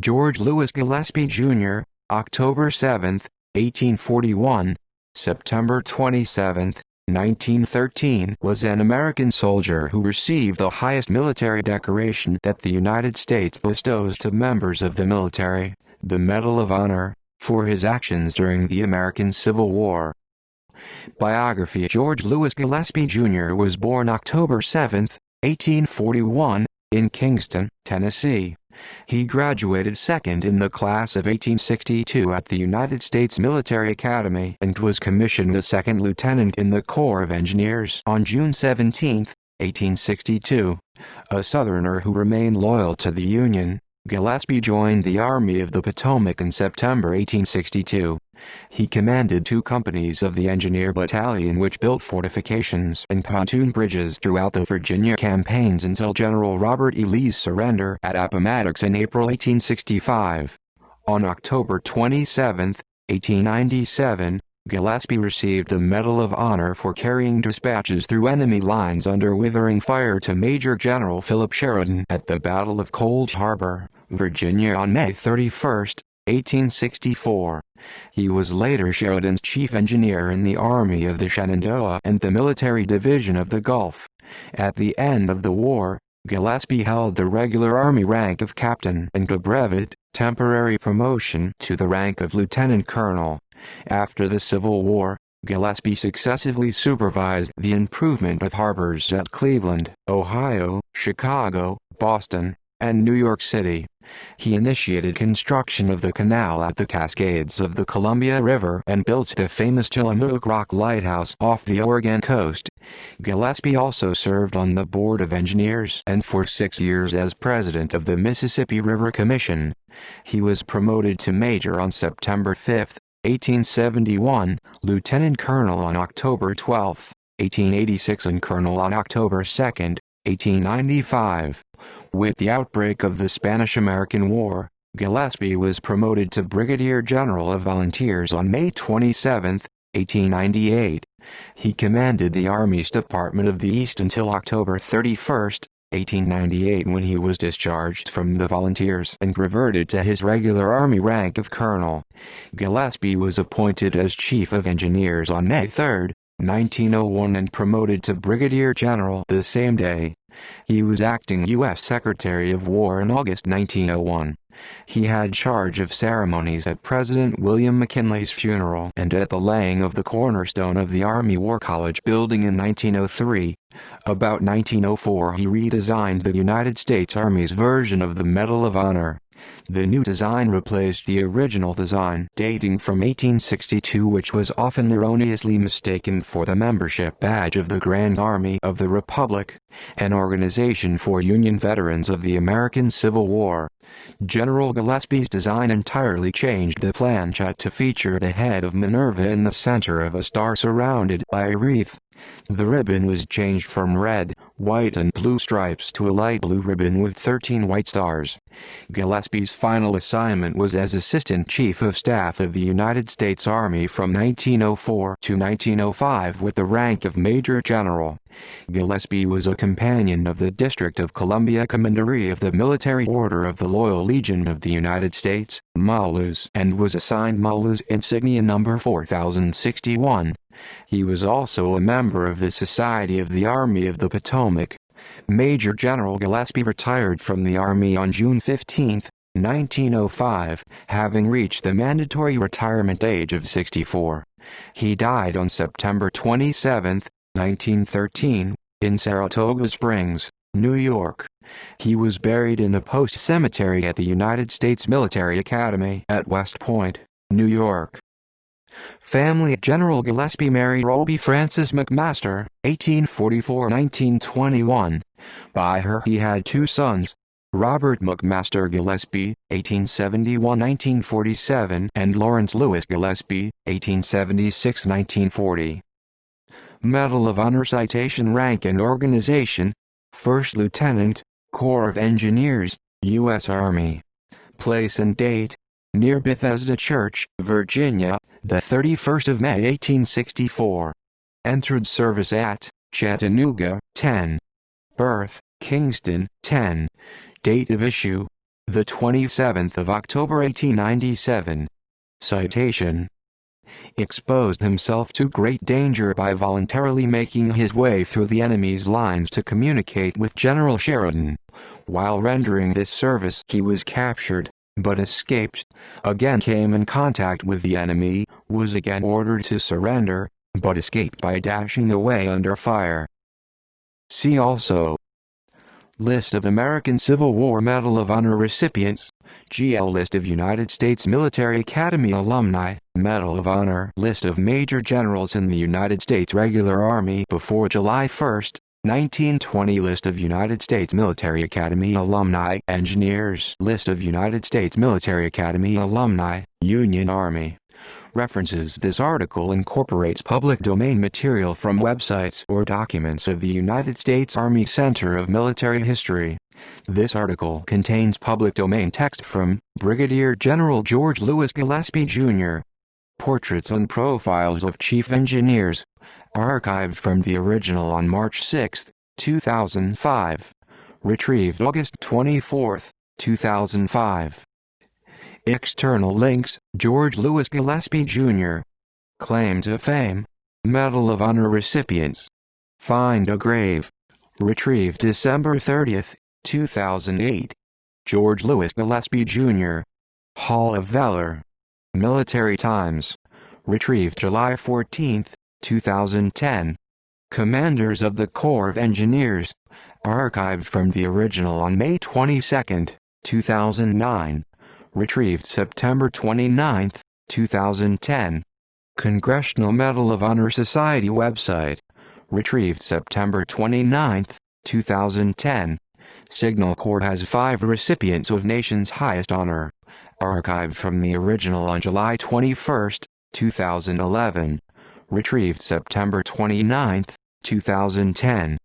George Louis Gillespie, Jr., October 7, 1841, September 27, 1913, was an American soldier who received the highest military decoration that the United States bestows to members of the military, the Medal of Honor, for his actions during the American Civil War. Biography. George Louis Gillespie, Jr. was born October 7, 1841, in Kingston, Tennessee. He graduated second in the class of 1862 at the United States Military Academy and was commissioned a second lieutenant in the Corps of Engineers on June 17, 1862. A Southerner who remained loyal to the Union, Gillespie joined the Army of the Potomac in September 1862. He commanded 2 companies of the Engineer Battalion which built fortifications and pontoon bridges throughout the Virginia campaigns until General Robert E. Lee's surrender at Appomattox in April 1865. On October 27, 1897, Gillespie received the Medal of Honor for carrying dispatches through enemy lines under withering fire to Major General Philip Sheridan at the Battle of Cold Harbor, Virginia on May 31, 1864. He was later Sheridan's chief engineer in the Army of the Shenandoah and the Military Division of the Gulf. At the end of the war, Gillespie held the regular Army rank of captain and a brevet, temporary promotion to the rank of lieutenant colonel. After the Civil War, Gillespie successively supervised the improvement of harbors at Cleveland, Ohio, Chicago, Boston, and New York City. He initiated construction of the canal at the Cascades of the Columbia River and built the famous Tillamook Rock Lighthouse off the Oregon coast. Gillespie also served on the Board of Engineers and for 6 years as president of the Mississippi River Commission. He was promoted to major on September 5, 1871, lieutenant colonel on October 12, 1886 and colonel on October 2, 1895. With the outbreak of the Spanish-American War, Gillespie was promoted to Brigadier General of Volunteers on May 27, 1898. He commanded the Army's Department of the East until October 31, 1898 when he was discharged from the Volunteers and reverted to his regular Army rank of colonel. Gillespie was appointed as Chief of Engineers on May 3, 1901 and promoted to Brigadier General the same day. He was acting U.S. Secretary of War in August 1901. He had charge of ceremonies at President William McKinley's funeral and at the laying of the cornerstone of the Army War College building in 1903. About 1904 he redesigned the United States Army's version of the Medal of Honor. The new design replaced the original design dating from 1862 which was often erroneously mistaken for the membership badge of the Grand Army of the Republic, an organization for Union veterans of the American Civil War. General Gillespie's design entirely changed the planchet to feature the head of Minerva in the center of a star surrounded by a wreath. The ribbon was changed from red, white and blue stripes to a light blue ribbon with 13 white stars. Gillespie's final assignment was as Assistant Chief of Staff of the United States Army from 1904 to 1905 with the rank of Major General. Gillespie was a companion of the District of Columbia Commandery of the Military Order of the Loyal Legion of the United States, Malus, and was assigned Malus Insignia No. 4061. He was also a member of the Society of the Army of the Potomac. Major General Gillespie retired from the Army on June 15, 1905, having reached the mandatory retirement age of 64. He died on September 27, 1913, in Saratoga Springs, New York. He was buried in the Post Cemetery at the United States Military Academy at West Point, New York. Family. General Gillespie married Roby Frances McMaster, 1844–1921. By her he had 2 sons, Robert McMaster Gillespie, 1871–1947 and Lawrence Lewis Gillespie, 1876–1940. Medal of Honor Citation Rank and Organization, First Lieutenant, Corps of Engineers, U.S. Army. Place and date, near Bethesda Church, Virginia, the 31st of May 1864. Entered service at Chattanooga, 10. Birth, Kingston, 10. Date of issue, the 27th of October 1897. Citation: exposed himself to great danger by voluntarily making his way through the enemy's lines to communicate with General Sheridan. While rendering this service, he was captured, but escaped, again came in contact with the enemy, was again ordered to surrender, but escaped by dashing away under fire. See also: List of American Civil War Medal of Honor recipients, GL. List of United States Military Academy alumni, Medal of Honor. List of Major Generals in the United States Regular Army before July 1, 1920. List of United States Military Academy alumni, Engineers. List of United States Military Academy alumni, Union Army. References: this article incorporates public domain material from websites or documents of the United States Army Center of Military History. This article contains public domain text from Brigadier General George Lewis Gillespie, Jr. Portraits and profiles of Chief Engineers. Archived from the original on March 6, 2005. Retrieved August 24, 2005. External links: George Lewis Gillespie, Jr. Claim to Fame. Medal of Honor recipients. Find a grave. Retrieved December 30, 2008. George Lewis Gillespie, Jr. Hall of Valor. Military Times. Retrieved July 14, 2010. Commanders of the Corps of Engineers. Archived from the original on May 22, 2009. Retrieved September 29, 2010. Congressional Medal of Honor Society website. Retrieved September 29, 2010. Signal Corps has 5 recipients of nation's highest honor. Archived from the original on July 21, 2011. Retrieved September 29, 2010.